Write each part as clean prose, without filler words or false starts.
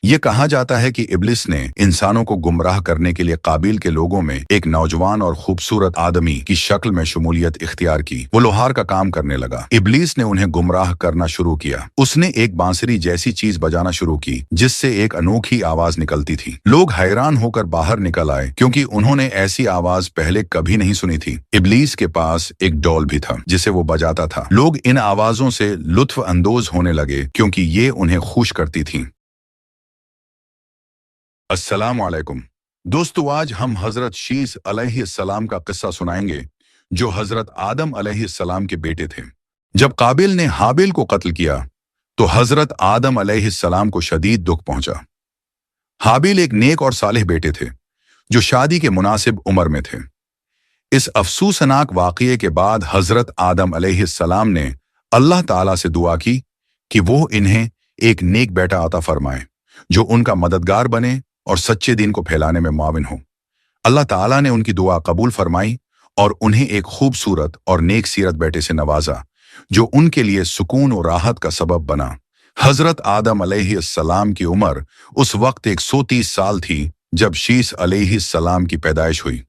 یہ کہا جاتا ہے کہ ابلیس نے انسانوں کو گمراہ کرنے کے لیے قابیل کے لوگوں میں ایک نوجوان اور خوبصورت آدمی کی شکل میں شمولیت اختیار کی۔ وہ لوہار کا کام کرنے لگا۔ ابلیس نے انہیں گمراہ کرنا شروع کیا۔ اس نے ایک بانسری جیسی چیز بجانا شروع کی جس سے ایک انوکھی آواز نکلتی تھی۔ لوگ حیران ہو کر باہر نکل آئے کیونکہ انہوں نے ایسی آواز پہلے کبھی نہیں سنی تھی۔ ابلیس کے پاس ایک ڈول بھی تھا جسے وہ بجاتا تھا۔ لوگ ان آوازوں سے لطف اندوز ہونے لگے کیونکہ یہ انہیں خوش کرتی تھیں۔ السلام علیکم دوستو، آج ہم حضرت شیس علیہ السلام کا قصہ سنائیں گے جو حضرت آدم علیہ السلام کے بیٹے تھے۔ جب قابیل نے حابیل کو قتل کیا تو حضرت آدم علیہ السلام کو شدید دکھ پہنچا۔ حابیل ایک نیک اور صالح بیٹے تھے جو شادی کے مناسب عمر میں تھے۔ اس افسوسناک واقعے کے بعد حضرت آدم علیہ السلام نے اللہ تعالیٰ سے دعا کی کہ وہ انہیں ایک نیک بیٹا عطا فرمائے جو ان کا مددگار بنے اور سچے دین کو پھیلانے میں معاون ہو۔ اللہ تعالیٰ نے ان کی دعا قبول فرمائی اور انہیں ایک خوبصورت اور نیک سیرت بیٹے سے نوازا جو ان کے لیے سکون و راحت کا سبب بنا۔ حضرت آدم علیہ السلام کی عمر اس وقت 130 سال تھی جب شیس علیہ السلام کی پیدائش ہوئی۔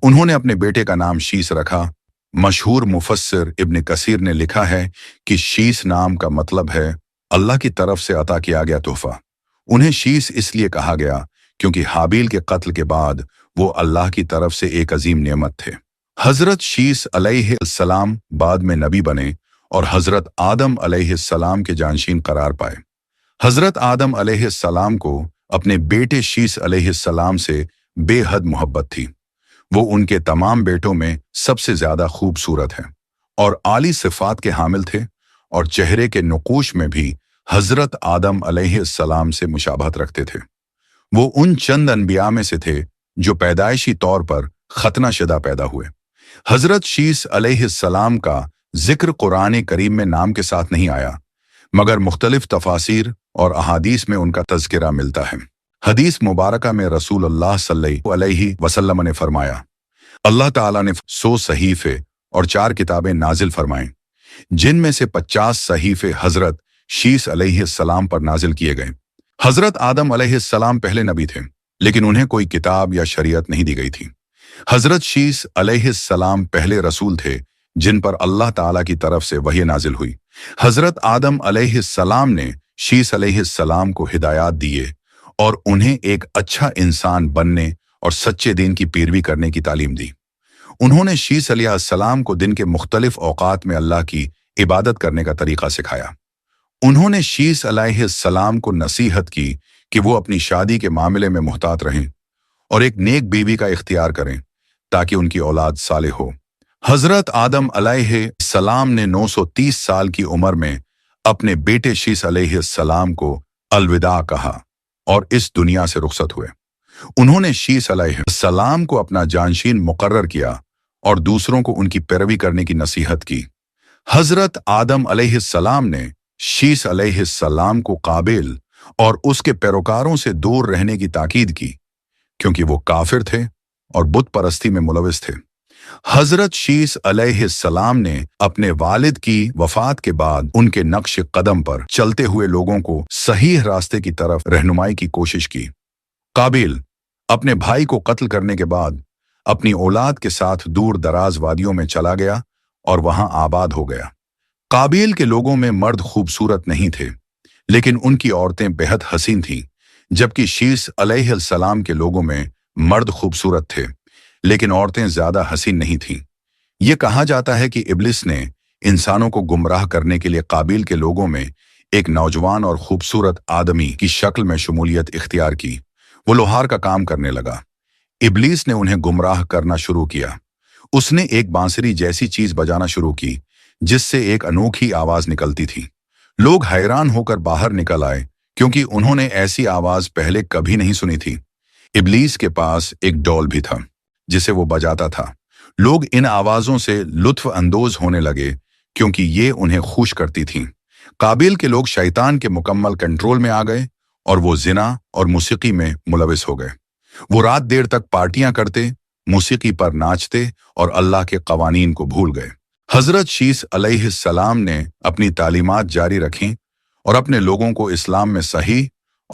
انہوں نے اپنے بیٹے کا نام شیس رکھا۔ مشہور مفسر ابن کثیر نے لکھا ہے کہ شیس نام کا مطلب ہے اللہ کی طرف سے عطا کیا گیا تحفہ۔ انہیں شیس اس لیے کہا گیا کیونکہ حابیل کے قتل کے بعد وہ اللہ کی طرف سے ایک عظیم نعمت تھے۔ حضرت شیس علیہ السلام بعد میں نبی بنے اور حضرت آدم علیہ السلام کے جانشین قرار پائے۔ حضرت آدم علیہ السلام کو اپنے بیٹے شیس علیہ السلام سے بے حد محبت تھی۔ وہ ان کے تمام بیٹوں میں سب سے زیادہ خوبصورت ہیں اور عالی صفات کے حامل تھے، اور چہرے کے نقوش میں بھی حضرت آدم علیہ السلام سے مشابہت رکھتے تھے۔ وہ ان چند انبیاء میں سے تھے جو پیدائشی طور پر ختنہ شدہ پیدا ہوئے۔ حضرت شیس علیہ السلام کا ذکر قرآن کریم میں نام کے ساتھ نہیں آیا، مگر مختلف تفاسیر اور احادیث میں ان کا تذکرہ ملتا ہے۔ حدیث مبارکہ میں رسول اللہ صلی اللہ علیہ وسلم نے فرمایا، اللہ تعالیٰ نے 100 صحیفے اور 4 کتابیں نازل فرمائیں، جن میں سے 50 صحیفے حضرت شیس علیہ السلام پر نازل کیے گئے۔ حضرت آدم علیہ السلام پہلے نبی تھے، لیکن انہیں کوئی کتاب یا شریعت نہیں دی گئی تھی۔ حضرت شیس علیہ السلام پہلے رسول تھے جن پر اللہ تعالیٰ کی طرف سے وحی نازل ہوئی۔ حضرت آدم علیہ السلام نے شیس علیہ السلام کو ہدایات دیے اور انہیں ایک اچھا انسان بننے اور سچے دین کی پیروی کرنے کی تعلیم دی۔ انہوں نے شیس علیہ السلام کو دن کے مختلف اوقات میں اللہ کی عبادت کرنے کا طریقہ سکھایا۔ انہوں نے شیس علیہ السلام کو نصیحت کی کہ وہ اپنی شادی کے معاملے میں محتاط رہیں اور ایک نیک بیوی کا اختیار کریں تاکہ ان کی اولاد صالح ہو۔ حضرت آدم علیہ السلام نے 930 سال کی عمر میں اپنے بیٹے شیس علیہ السلام کو الوداع کہا اور اس دنیا سے رخصت ہوئے۔ انہوں نے شیس علیہ السلام کو اپنا جانشین مقرر کیا اور دوسروں کو ان کی پیروی کرنے کی نصیحت کی۔ حضرت آدم علیہ السلام نے شیس علیہ السلام کو قابیل اور اس کے پیروکاروں سے دور رہنے کی تاکید کی کیونکہ وہ کافر تھے اور بت پرستی میں ملوث تھے۔ حضرت شیس علیہ السلام نے اپنے والد کی وفات کے بعد ان کے نقش قدم پر چلتے ہوئے لوگوں کو صحیح راستے کی طرف رہنمائی کی کوشش کی۔ قابیل اپنے بھائی کو قتل کرنے کے بعد اپنی اولاد کے ساتھ دور دراز وادیوں میں چلا گیا اور وہاں آباد ہو گیا۔ قابیل کے لوگوں میں مرد خوبصورت نہیں تھے، لیکن ان کی عورتیں بہت حسین تھیں، جبکہ شیس علیہ السلام کے لوگوں میں مرد خوبصورت تھے، لیکن عورتیں زیادہ حسین نہیں تھیں۔ یہ کہا جاتا ہے کہ ابلیس نے انسانوں کو گمراہ کرنے کے لیے قابیل کے لوگوں میں ایک نوجوان اور خوبصورت آدمی کی شکل میں شمولیت اختیار کی۔ وہ لوہار کا کام کرنے لگا۔ ابلیس نے انہیں گمراہ کرنا شروع کیا۔ اس نے ایک بانسری جیسی چیز بجانا شروع کی جس سے ایک انوکھی آواز نکلتی تھی۔ لوگ حیران ہو کر باہر نکل آئے کیونکہ انہوں نے ایسی آواز پہلے کبھی نہیں سنی تھی۔ ابلیس کے پاس ایک ڈول بھی تھا جسے وہ بجاتا تھا۔ لوگ ان آوازوں سے لطف اندوز ہونے لگے کیونکہ یہ انہیں خوش کرتی تھیں۔ قابیل کے لوگ شیطان کے مکمل کنٹرول میں آ گئے اور وہ زنا اور موسیقی میں ملوث ہو گئے۔ وہ رات دیر تک پارٹیاں کرتے، موسیقی پر ناچتے اور اللہ کے قوانین کو بھول گئے۔ حضرت شیس علیہ السلام نے اپنی تعلیمات جاری رکھیں اور اپنے لوگوں کو اسلام میں صحیح